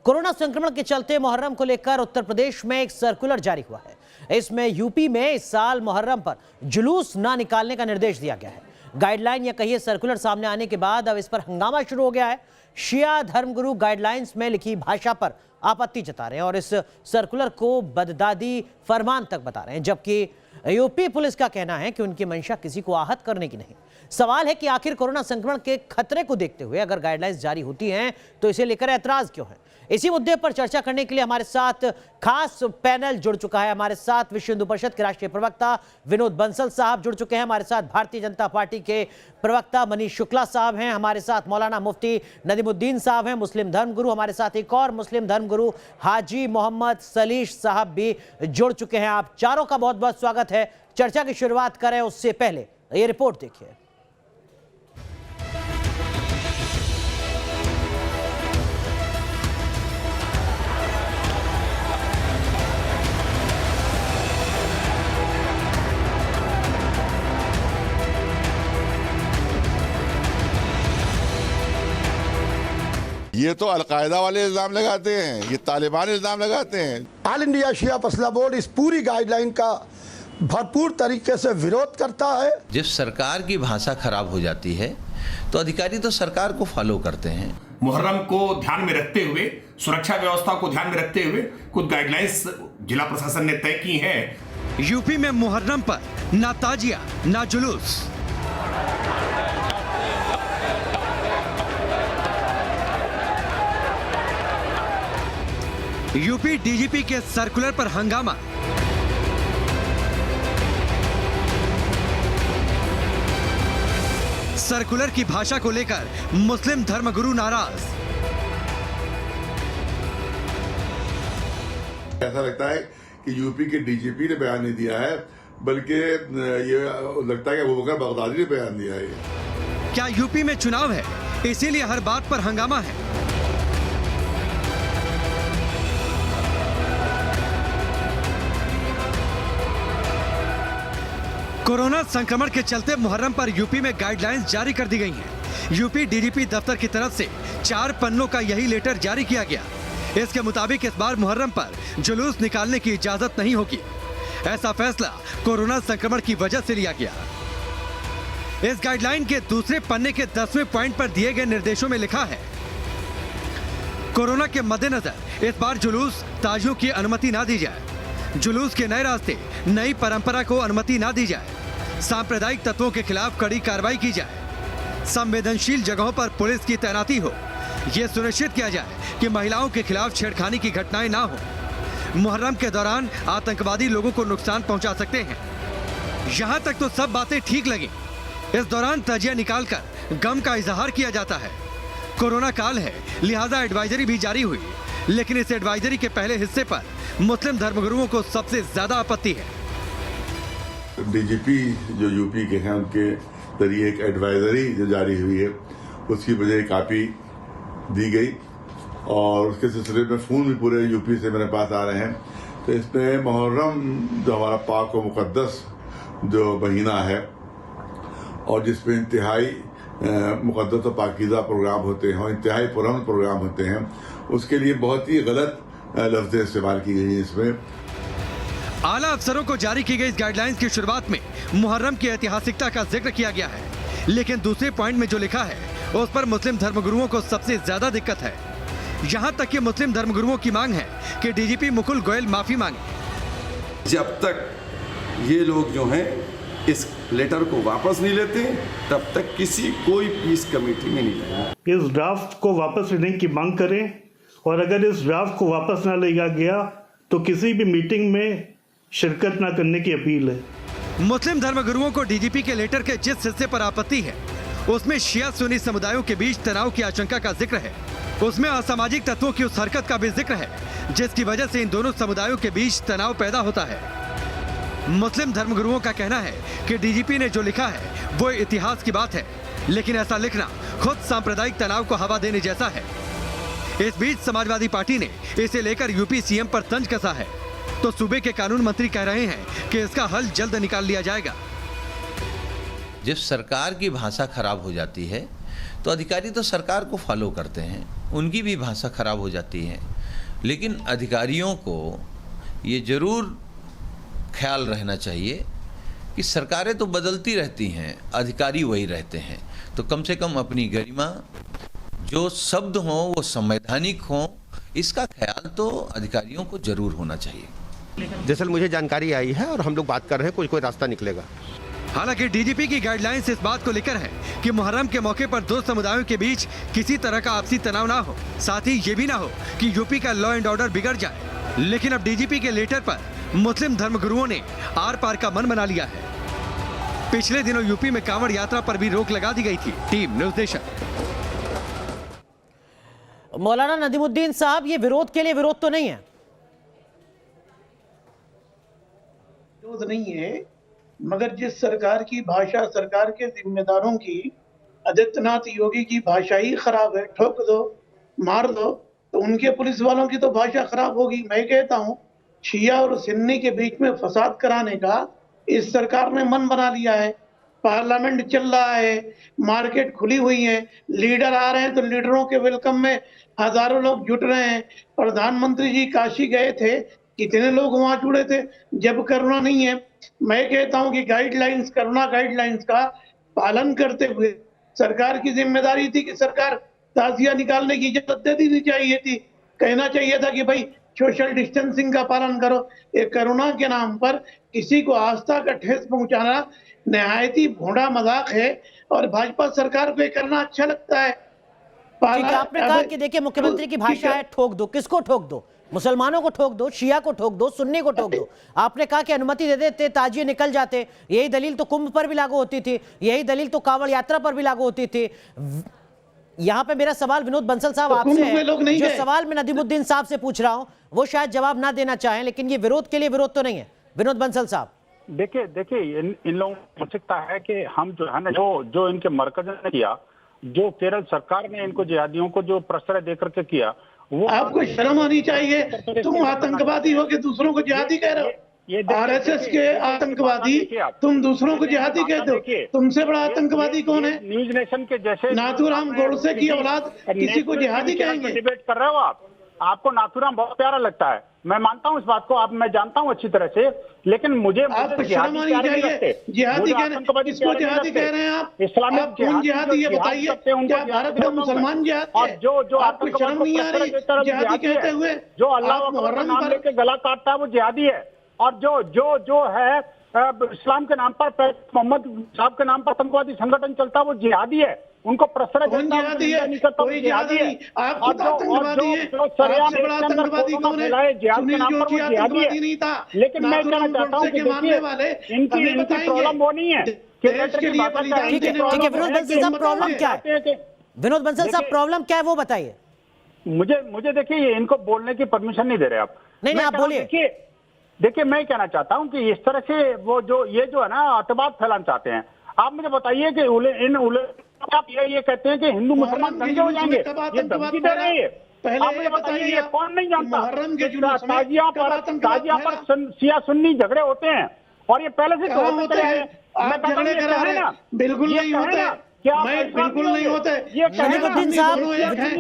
Corona संक्रमण के चलते मुहर्रम को लेकर उत्तर प्रदेश में एक सर्कुलर जारी हुआ है। इसमें यूपी में इस साल मुहर्रम पर जुलूस ना निकालने का निर्देश दिया गया है। गाइडलाइन या कहिए सर्कुलर सामने आने के बाद अब इस पर हंगामा शुरू हो गया है। शिया धर्मगुरु गाइडलाइंस में लिखी भाषा पर आपत्ति जता रहे हैं और इस सर्कुलर को बगदादी फरमान तक बता रहे हैं, जबकि यूपी पुलिस का कहना है कि उनकी मंशा किसी को आहत करने की नहीं। सवाल है कि आखिर कोरोना संक्रमण के खतरे को देखते हुए अगर गाइडलाइंस जारी होती हैं तो इसे लेकर ऐतराज क्यों है। इसी मुद्दे पर चर्चा करने के लिए हमारे साथ खास पैनल जुड़ चुका है। हमारे साथ विश्व हिंदू परिषद के राष्ट्रीय प्रवक्ता विनोद बंसल साहब जुड़ चुके हैं। हमारे साथ भारतीय जनता पार्टी के प्रवक्ता मनीष शुक्ला साहब हैं। हमारे साथ मौलाना मुफ्ती नदीमुद्दीन साहब हैं, मुस्लिम धर्मगुरु। हमारे साथ एक और मुस्लिम धर्मगुरु हाजी मोहम्मद सलीश साहब भी जुड़ चुके हैं। आप चारों का बहुत बहुत स्वागत है। चर्चा की शुरुआत करें उससे पहले ये रिपोर्ट देखिए। ये तो अलकायदा वाले इल्जाम लगाते हैं, ये तालिबान इल्जाम लगाते हैं। ऑल इंडिया शिया मसला बोर्ड इस पूरी गाइडलाइन का भरपूर तरीके से विरोध करता है। जब सरकार की भाषा खराब हो जाती है तो अधिकारी तो सरकार को फॉलो करते हैं। मुहर्रम को ध्यान में रखते हुए, सुरक्षा व्यवस्था को ध्यान में रखते हुए कुछ गाइडलाइंस जिला प्रशासन ने तय की हैं। यूपी में मुहर्रम पर ना ताजिया ना जुलूस। यूपी डीजीपी के सर्कुलर पर हंगामा। सर्कुलर की भाषा को लेकर मुस्लिम धर्मगुरु नाराज। ऐसा लगता है कि यूपी के डीजीपी ने बयान नहीं दिया है, बल्कि ये लगता है कि अबू बकर बगदादी ने बयान दिया है। क्या यूपी में चुनाव है इसीलिए हर बात पर हंगामा है? कोरोना संक्रमण के चलते मुहर्रम पर यूपी में गाइडलाइंस जारी कर दी गई हैं। यूपी डीजीपी दफ्तर की तरफ से 4 पन्नों का यही लेटर जारी किया गया। इसके मुताबिक इस बार मुहर्रम पर जुलूस निकालने की इजाजत नहीं होगी। ऐसा फैसला कोरोना संक्रमण की वजह से लिया गया। इस गाइडलाइन के दूसरे पन्ने के 10वें पॉइंट पर दिए गए निर्देशों में लिखा है, कोरोना के मद्देनजर इस बार जुलूस ताजियों की अनुमति ना दी जाए। जुलूस के नए रास्ते, नई परंपरा को अनुमति ना दी जाए। सांप्रदायिक तत्वों के खिलाफ कड़ी कार्रवाई की जाए। संवेदनशील जगहों पर पुलिस की तैनाती हो। यह सुनिश्चित किया जाए कि महिलाओं के खिलाफ छेड़खानी की घटनाएं ना हो। मुहर्रम के दौरान आतंकवादी लोगों को नुकसान पहुंचा सकते हैं। यहां तक तो सब बातें ठीक लगी। इस दौरान तजिया निकालकर गम का इजहार किया जाता है। कोरोना काल है, लिहाजा एडवाइजरी भी जारी हुई, लेकिन इस एडवाइजरी के पहले हिस्से पर मुस्लिम धर्मगुरुओं को सबसे ज्यादा आपत्ति है। डीजीपी जो यूपी के हैं, उनके जरिए एक एडवाइजरी जो जारी हुई है, उसकी वजह कापी दी गई और उसके सिलसिले में फोन भी पूरे यूपी से मेरे पास आ रहे हैं। तो इसमें मुहर्रम जो हमारा पाक व मुकद्दस जो महीना है और जिसमें इंतहाई मुकद्दस और पाकीज़ा प्रोग्राम होते हैं और इंतहाई पुरअमन प्रोग्राम होते हैं, उसके लिए बहुत ही गलत लफ्ज़ें इस्तेमाल की गई है। इसमें आला अफसरों को जारी की गई इस गाइडलाइंस की शुरुआत में मुहर्रम की ऐतिहासिकता का जिक्र किया गया है, लेकिन दूसरे पॉइंट में जो लिखा है उस पर मुस्लिम धर्मगुरुओं को सबसे ज्यादा दिक्कत है। यहाँ तक कि मुस्लिम धर्मगुरुओं की मांग है कि डीजीपी मुकुल गोयल माफी मांगे। जब तक ये लोग जो हैं इस लेटर को वापस नहीं लेते, तब तक कोई पीस कमेटी में नहीं जाएगा। इस ड्राफ्ट को वापस लेने की मांग करें और अगर इस ड्राफ्ट को वापस न लिया गया तो किसी भी मीटिंग में शिरकत न करने की अपील है। मुस्लिम धर्मगुरुओं को डीजीपी के लेटर के जिस हिस्से पर आपत्ति है उसमें शिया सुन्नी समुदायों के बीच तनाव की आशंका का जिक्र है। उसमें असामाजिक तत्वों की उस हरकत का भी जिक्र है जिसकी वजह से इन दोनों समुदायों के बीच तनाव पैदा होता है। मुस्लिम धर्मगुरुओं का कहना है कि डीजीपी ने जो लिखा है वो इतिहास की बात है, लेकिन ऐसा लिखना खुद सांप्रदायिक तनाव को हवा देने जैसा है। इस बीच समाजवादी पार्टी ने इसे लेकर यूपी सीएम पर तंज कसा है, तो सूबे के कानून मंत्री कह रहे हैं कि इसका हल जल्द निकाल लिया जाएगा। जब सरकार की भाषा खराब हो जाती है तो अधिकारी तो सरकार को फॉलो करते हैं, उनकी भी भाषा खराब हो जाती है। लेकिन अधिकारियों को ये ज़रूर ख्याल रहना चाहिए कि सरकारें तो बदलती रहती हैं, अधिकारी वही रहते हैं। तो कम से कम अपनी गरिमा, जो शब्द हों वो संवैधानिक हों, इसका ख्याल तो अधिकारियों को जरूर होना चाहिए। दरअसल मुझे जानकारी आई है और हम लोग बात कर रहे हैं, कोई रास्ता निकलेगा। हालांकि डीजीपी की गाइडलाइंस इस बात को लेकर है कि मुहर्रम के मौके पर दो समुदायों के बीच किसी तरह का आपसी तनाव ना हो, साथ ही ये भी ना हो कि यूपी का लॉ एंड ऑर्डर बिगड़ जाए। लेकिन अब डीजीपी के लेटर पर मुस्लिम धर्मगुरुओं ने आर पार का मन बना लिया है। पिछले दिनों यूपी में कांवड़ यात्रा पर भी रोक लगा दी गई थी। Team news nation. मौलाना नदीमुद्दीन साहब, ये विरोध के लिए विरोध तो नहीं है? विरोध नहीं है, मगर जिस सरकार की भाषा, सरकार के जिम्मेदारों की, आदित्यनाथ योगी की भाषा ही खराब है। ठोक दो, मार दो, तो उनके पुलिस वालों की तो भाषा खराब होगी। मैं कहता हूं, शिया और सुन्नी के बीच में फसाद कराने का इस सरकार ने मन बना लिया है। पार्लियामेंट चल रहा है, मार्केट खुली हुई है, लीडर आ रहे हैं तो लीडरों के वेलकम में हजारों लोग जुट रहे हैं। प्रधानमंत्री जी काशी गए थे, कितने लोग वहां जुड़े थे जब कोरोना नहीं है। मैं कहता हूं कि गाइडलाइंस, कोरोना गाइडलाइंस का पालन करते हुए सरकार की जिम्मेदारी थी कि सरकार ताजिया निकालने की इजाजत दे देनी चाहिए थी। कहना चाहिए था कि भाई सोशल डिस्टेंसिंग का पालन करो। ये कोरोना के नाम पर किसी को आस्था का ठेस पहुंचाना नहायत ही भोंडा मजाक है और भाजपा सरकार को ये करना अच्छा लगता है। ठीक है, आपने कहा कि देखिए मुख्यमंत्री की भाषा है ठोक दो। किसको ठोक दो? मुसलमानों को ठोक दो, शिया को ठोक दो, सुन्नी को ठोक दो। आपने कहा कि अनुमति दे देते, ताजिए निकल जाते। यही दलील तो कुंभ पर भी लागू होती थी, यही दलील तो कांवड़ यात्रा पर भी लागू होती थी। यहाँ पे मेरा सवाल विनोद बंसल साहब आपसे है, जो सवाल मैं नदीमुद्दीन साहब से पूछ रहा हूँ वो शायद जवाब ना देना चाहें, लेकिन ये विरोध के लिए विरोध तो नहीं है। विनोद बंसल साहब, देखिए इन लोगों को आवश्यकता है कि हम जो है ना, जो इनके मरकज ने किया, जो केरल सरकार ने इनको जिहादियों को जो प्रश्रय देकर के किया, वो आपको शर्म आनी चाहिए। तुम आतंकवादी हो के दूसरों को जिहादी कह रहे हो। आरएसएस के आतंकवादी, तुम दूसरों को जिहादी कहते हो। तुमसे बड़ा आतंकवादी कौन है? न्यूज नेशन के जैसे नाथूराम गोडसे की औलाद किसी को जिहादी कहेंगे? डिबेट कर रहे हो आपको नाथूराम बहुत प्यारा लगता है, मैं मानता हूँ इस बात को, मैं जानता हूँ अच्छी तरह से, लेकिन मुझे आपको शर्म आनी चाहिए। जिहादी किसको जिहादी कह रहे हैं आप? इस्लामिक कौन जिहादी है बताइए? क्या भारत में मुसलमान जिहादी है? जो आपको शर्म नहीं आ रही जिहादी कहते हुए? जो अल्लाह का नाम लेके गला काटता है वो जिहादी है। और जो है इस्लाम के नाम पर, मोहम्मद साहब के नाम पर आतंकवादी संगठन चलता है वो जिहादी है। उनको प्रश्रय देता है, कोई जिहादी है। आप खुद आतंकवादी हैं, आपसे बड़ा आतंकवादी कौन है? सुनील जोशी आतंकवादी नहीं था। लेकिन मैं कहना चाहता हूँ कि देखिए इनकी प्रॉब्लम वो नहीं है। ठीक है विनोद बंसल साहब, प्रॉब्लम क्या है? विनोद बंसल साहब, प्रॉब्लम क्या है वो बताइए। मुझे देखिए इनको बोलने की परमिशन नहीं दे रहे आप। नहीं आप बोलिए। देखिए मैं कहना चाहता हूं कि इस तरह से वो जो है ना अतवाद फैलाना चाहते हैं। आप मुझे बताइए कि आप ये कहते हैं कि हिंदू मुसलमान दंगे हो जाएंगे, ये धमकी दे रहे हैं। आप मुझे बताइए ये कौन नहीं जानता? ताजिया पर शिया सुन्नी झगड़े होते हैं और ये पहले से होते हैं। बिल्कुल नहीं होते, बिल्कुल नहीं होते। नदीमुद्दीन साहब,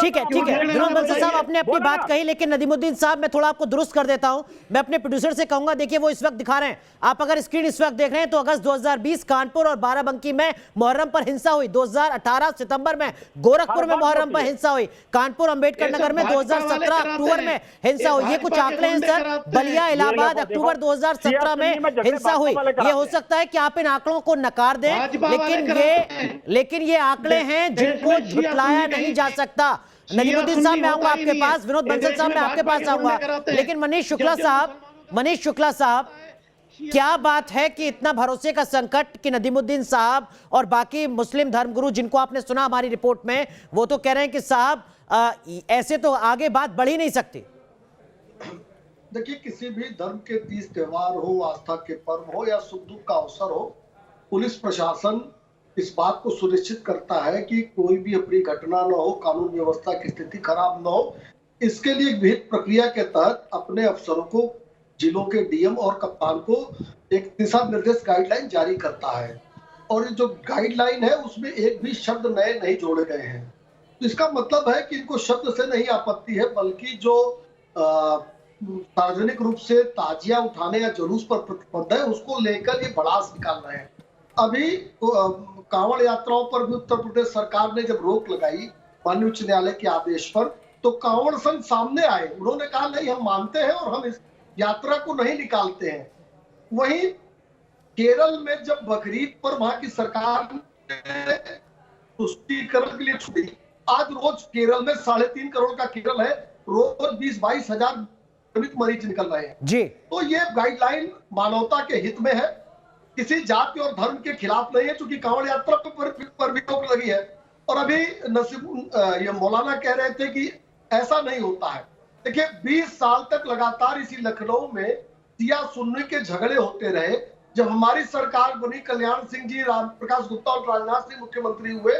ठीक है विनोद बंसल साहब आपने अपनी बात कही, लेकिन नदीमुद्दीन साहब मैं थोड़ा आपको दुरुस्त कर देता हूं। मैं अपने प्रोड्यूसर से कहूंगा, देखिए वो इस वक्त दिखा रहे हैं, आप अगर स्क्रीन इस वक्त देख रहे हैं तो अगस्त 2020 कानपुर और बाराबंकी में मुहर्रम पर हिंसा हुई। 2018 सितंबर में गोरखपुर में मुहर्रम पर हिंसा हुई। कानपुर अंबेडकर नगर में 2017 अक्टूबर में हिंसा हुई। ये कुछ आंकड़े हैं सर। बलिया इलाहाबाद अक्टूबर 2017 में हिंसा हुई। ये हो सकता है कि आप इन आंकड़ों को नकार दें, लेकिन ये आंकड़े हैं जिनको झुटलाया नहीं जा सकता। नदीमुद्दीन साहब मैं आऊंगा आपके पास, विनोद बंसल साहब मैं आपके पास आऊंगा, लेकिन मनीष शुक्ला साहब क्या बात है कि इतना भरोसे का संकट कि नदीमुद्दीन साहब और बाकी मुस्लिम धर्मगुरु जिनको आपने सुना हमारी रिपोर्ट में, वो तो कह रहे हैं कि साहब ऐसे तो आगे बात बढ़ ही नहीं सकती। देखिए किसी भी धर्म के 30 त्योहार हो, आस्था के पर्व हो या सुख दुख का अवसर हो, पुलिस प्रशासन इस बात को सुनिश्चित करता है कि कोई भी अपनी घटना न हो, कानून व्यवस्था की स्थिति खराब न हो। इसके लिए विहित प्रक्रिया के तहत अपने अफसरों को, जिलों के डीएम और कप्तान को एक दिशा निर्देश गाइडलाइन जारी करता है और जो गाइडलाइन है उसमें एक भी शब्द नए नहीं जोड़े गए हैं। तो इसका मतलब है कि इनको शब्द से नहीं आपत्ति है, बल्कि जो सार्वजनिक रूप से ताजिया उठाने या जुलूस पर प्रतिबंध है उसको लेकर ये भड़ास निकाल रहे हैं। अभी कांवड़ यात्राओं पर भी उत्तर प्रदेश सरकार ने जब रोक लगाई माननीय उच्च न्यायालय के आदेश पर, तो कांवड़ संघ सामने आए, उन्होंने कहा नहीं हम मानते हैं और हम इस यात्रा को नहीं निकालते हैं। वहीं केरल में जब बकरीद पर वहां की सरकार ने तुष्टीकरण के लिए छुट्टी, आज रोज केरल में 3.5 करोड़ का केरल है, रोज 20-22 हजार मरीज निकल रहे हैं जी। तो ये गाइडलाइन मानवता के हित में है, किसी जाति और धर्म के खिलाफ नहीं है, क्योंकि कांवड़ यात्रा पर भी रोक लगी है। और अभी ये मौलाना कह रहे थे कि ऐसा नहीं होता है। देखिए 20 साल तक लगातार इसी लखनऊ में सिया सुन्नी के झगड़े होते रहे। जब हमारी सरकार बनी, कल्याण सिंह जी, राम प्रकाश गुप्ता और राजनाथ सिंह मुख्यमंत्री हुए,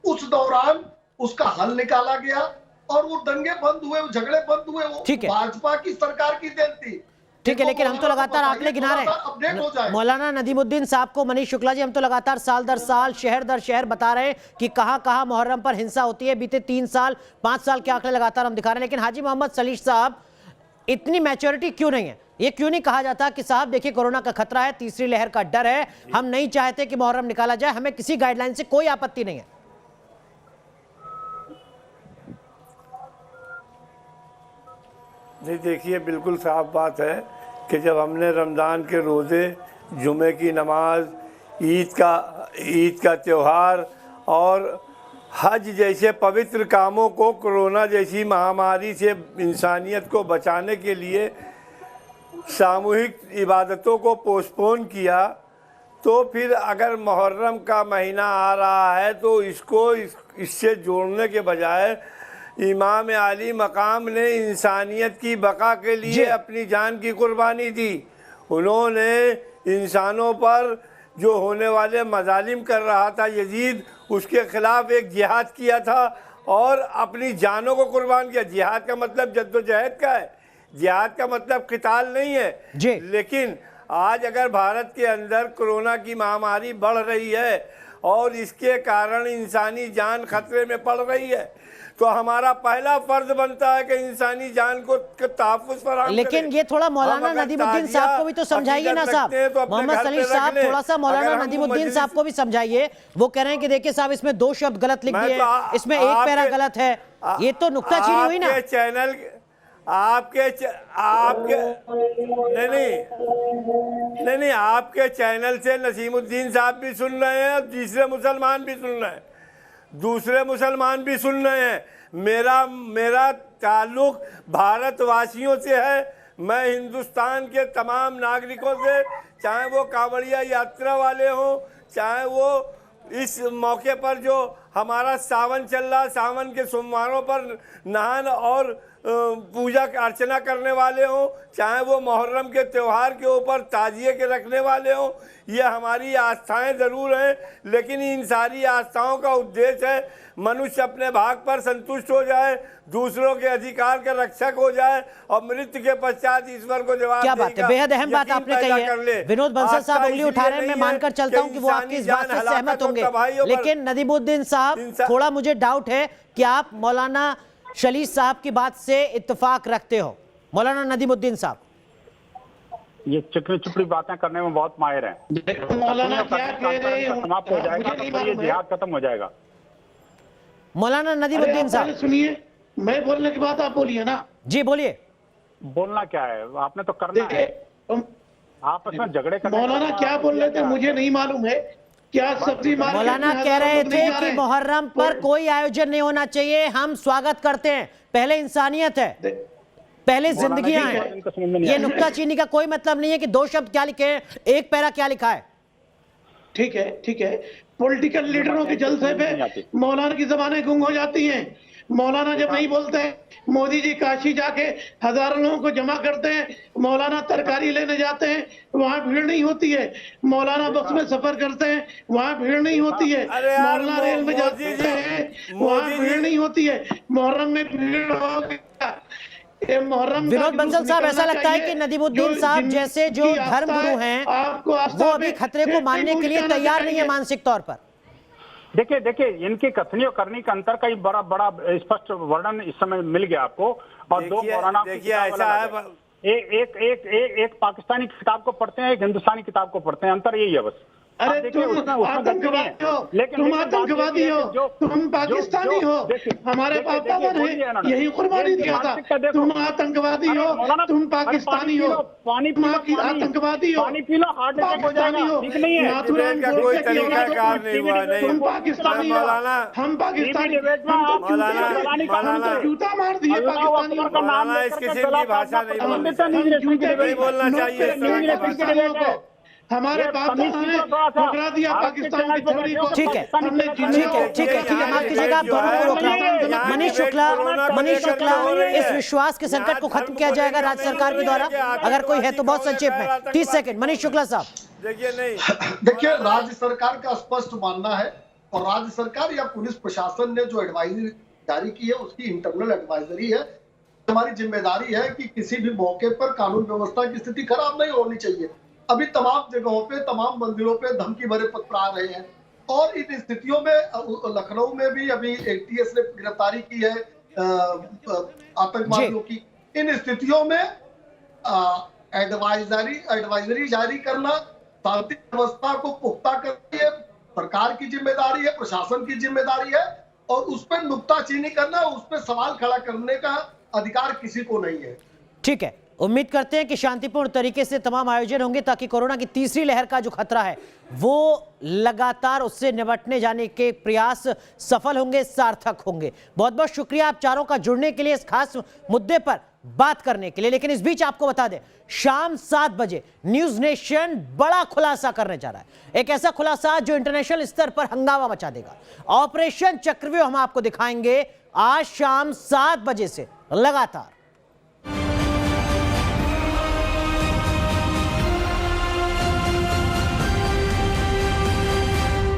उस दौरान उसका हल निकाला गया और वो दंगे बंद हुए, वो झगड़े बंद हुए। वो भाजपा की सरकार की देन थी। ठीक है, लेकिन हम तो लगातार आंकड़े गिना रहे हैं। मौलाना नदीमुद्दीन साहब को, मनीष शुक्ला जी, हम तो लगातार साल दर साल, शहर दर शहर बता रहे हैं कि कहां कहां मुहर्रम पर हिंसा होती है। बीते 3 साल 5 साल के आंकड़े लगातार हम दिखा रहे हैं। लेकिन हाजी मोहम्मद सलीह साहब, इतनी मैच्योरिटी क्यों नहीं है? ये क्यों नहीं कहा जाता कि साहब देखिए कोरोना का खतरा है, तीसरी लहर का डर है, हम नहीं चाहते कि मुहर्रम निकाला जाए, हमें किसी गाइडलाइन से कोई आपत्ति नहीं है? नहीं, देखिए बिल्कुल साफ बात है कि जब हमने रमज़ान के रोज़े, जुमे की नमाज, ईद का त्यौहार और हज जैसे पवित्र कामों को कोरोना जैसी महामारी से इंसानियत को बचाने के लिए सामूहिक इबादतों को पोस्टपोन किया, तो फिर अगर मुहर्रम का महीना आ रहा है तो इससे जोड़ने के बजाय इमाम आली मकाम ने इंसानियत की बका के लिए अपनी जान की कुर्बानी दी। उन्होंने इंसानों पर जो होने वाले मजालिम कर रहा था यजीद, उसके खिलाफ एक जिहाद किया था और अपनी जानों को कुर्बान किया। जिहाद का मतलब जद्दोजहद का है, जिहाद का मतलब क़िताल नहीं है। लेकिन आज अगर भारत के अंदर कोरोना की महामारी बढ़ रही है और इसके कारण इंसानी जान खतरे में पड़ रही है, तो हमारा पहला फर्ज बनता है कि इंसानी जान को तहफ़्फ़ुज़ फराहम करें। लेकिन ये थोड़ा मौलाना नदीमुद्दीन साहब को भी तो समझाइए ना साहब। मोहम्मद सलीह साहब, थोड़ा सा मौलाना नदीमुद्दीन साहब को भी समझाइए। वो कह रहे हैं कि देखिए साहब इसमें 2 शब्द गलत लिख दिए, इसमें 1 पैरा गलत है। ये तो नुक्ताचीनी हुई ना। चैनल आपके नहीं, आपके चैनल से नसीमुद्दीन साहब भी सुन रहे हैं और दूसरे मुसलमान भी सुन रहे हैं। मेरा ताल्लुक भारतवासियों से है। मैं हिंदुस्तान के तमाम नागरिकों से, चाहे वो कांवड़िया यात्रा वाले हों, चाहे वो इस मौके पर जो हमारा सावन चल रहा, सावन के सोमवारों पर नहान और पूजा अर्चना करने वाले हों, चाहे वो मुहर्रम के त्यौहार के ऊपर ताजिए के रखने वाले हों, ये हमारी आस्थाएं ज़रूर हैं, लेकिन इन सारी आस्थाओं का उद्देश्य है मनुष्य अपने भाग पर संतुष्ट हो जाए, दूसरों के अधिकार का रक्षक हो जाए और मृत्यु के पश्चात ईश्वर को जवाब। क्या बात है, बेहद अहम बात आपने कही है। विनोद बंसल साहब उंगली उठा रहे हैं, मैं मानकर चलता हूं कि वो आपकी इस बात से सहमत होंगे। लेकिन नदीमुद्दीन साहब, थोड़ा मुझे डाउट है कि आप मौलाना सलीह साहब की बात से इत्तेफाक रखते हो। मौलाना नदीमुद्दीन साहब ये चिकनी चुपड़ी बातें करने में बहुत माहिर हैं। मौलाना क्या कह रहे हैं, समाप्त हो जाएगा तो ये जिहाद खत्म हो जाएगा। मौलाना नदीमुद्दीन साहब सुनिए, मैं बोलने के बाद आप बोलिए ना। जी बोलिए। बोलना क्या है, आपने तो करना है। आपस में झगड़े करने। मौलाना क्या बोल रहे थे मुझे नहीं मालूम है। क्या सब्जी मौलाना कह रहे थे कि मुहर्रम पर कोई आयोजन नहीं होना चाहिए, हम स्वागत करते हैं। पहले इंसानियत है, पहले जिंदगियां हैं। ये नुक्ताचीनी का कोई मतलब नहीं है कि 2 शब्द क्या लिखे हैं, 1 पैरा क्या लिखा है। ठीक है। पॉलिटिकल लीडरों के जलसे पे मौलाना की जबानें गुंग हो जाती हैं। मौलाना जब नहीं बोलते हैं, मोदी जी काशी जाके हजारों लोगों को जमा करते हैं, मौलाना तरकारी लेने जाते हैं, वहाँ भीड़ नहीं होती है। मौलाना बस में सफर करते हैं, वहाँ भीड़ नहीं होती है। मौलाना रेल में जाते हैं, वहाँ भीड़ नहीं होती है। मुहर्रम में भीड़ हो गया, ये मुहर्रम विनोद बंसल साहब, ऐसा लगता है कि नदीमुद्दीन साहब जैसे जो धर्मगुरु हैं वो अभी खतरे को मानने के लिए तैयार नहीं है मानसिक तौर पर। देखिए इनकी कथनी और करनी का अंतर का बड़ा स्पष्ट वर्णन इस समय मिल गया आपको। और दो मौलाना ऐसा है, एक पाकिस्तानी किताब को पढ़ते हैं, एक हिंदुस्तानी किताब को पढ़ते हैं, अंतर यही है बस। अरे तुम आतंकवादी हो, तुम आतंकवादी हो, तुम पाकिस्तानी हो, हमारे पापा ने यही कुर्बानी दिया था। तुम आतंकवादी हो, तुम पाकिस्तानी हो, आतंकवादी हो, पानी पी लो, हार्ट अटैक हो जाएगा, ठीक नहीं है। नाथुराम गोडसे की औलाद हो, तुम पाकिस्तानी हो, हम पाकिस्तानी, हम तो जूता मार दिए पाकिस्तानियों को। नहीं बोलना चाहिए। हमारे बाप ने ठुकरा दिया पाकिस्तान की छवि को। ठीक है, माफ कीजिएगा, आप दोनों को रोक रहा हूं। मनीष शुक्ला, इस विश्वास के संकट को खत्म किया जाएगा राज्य सरकार के द्वारा? अगर कोई है तो बहुत संक्षेप में 30 सेकंड। मनीष शुक्ला साहब। देखिए, राज्य सरकार का स्पष्ट मानना है और राज्य सरकार या पुलिस प्रशासन ने जो एडवाइजरी जारी की है उसकी इंटरनल एडवाइजरी है। हमारी जिम्मेदारी है कि किसी भी मौके पर कानून व्यवस्था की स्थिति खराब नहीं होनी चाहिए। अभी तमाम जगहों पे, तमाम मंदिरों पे धमकी भरे पत्र आ रहे हैं और इन स्थितियों में लखनऊ में भी अभी एटीएस ने गिरफ्तारी की है आतंकवादियों की। इन स्थितियों में एडवाइजरी जारी करना, शांति व्यवस्था को पुख्ता करनी है, सरकार की जिम्मेदारी है, प्रशासन की जिम्मेदारी है और उस पर नुक्ताचीनी करना, उस पर सवाल खड़ा करने का अधिकार किसी को नहीं है। ठीक है, उम्मीद करते हैं कि शांतिपूर्ण तरीके से तमाम आयोजन होंगे ताकि कोरोना की तीसरी लहर का जो खतरा है वो लगातार उससे निपटने जाने के प्रयास सफल होंगे, सार्थक होंगे। बहुत बहुत शुक्रिया आप चारों का जुड़ने के लिए, इस खास मुद्दे पर बात करने के लिए। लेकिन इस बीच आपको बता दें, शाम 7 बजे न्यूज नेशन बड़ा खुलासा करने जा रहा है। एक ऐसा खुलासा जो इंटरनेशनल स्तर पर हंगामा मचा देगा। ऑपरेशन चक्रव्यूह हम आपको दिखाएंगे आज शाम 7 बजे से लगातार।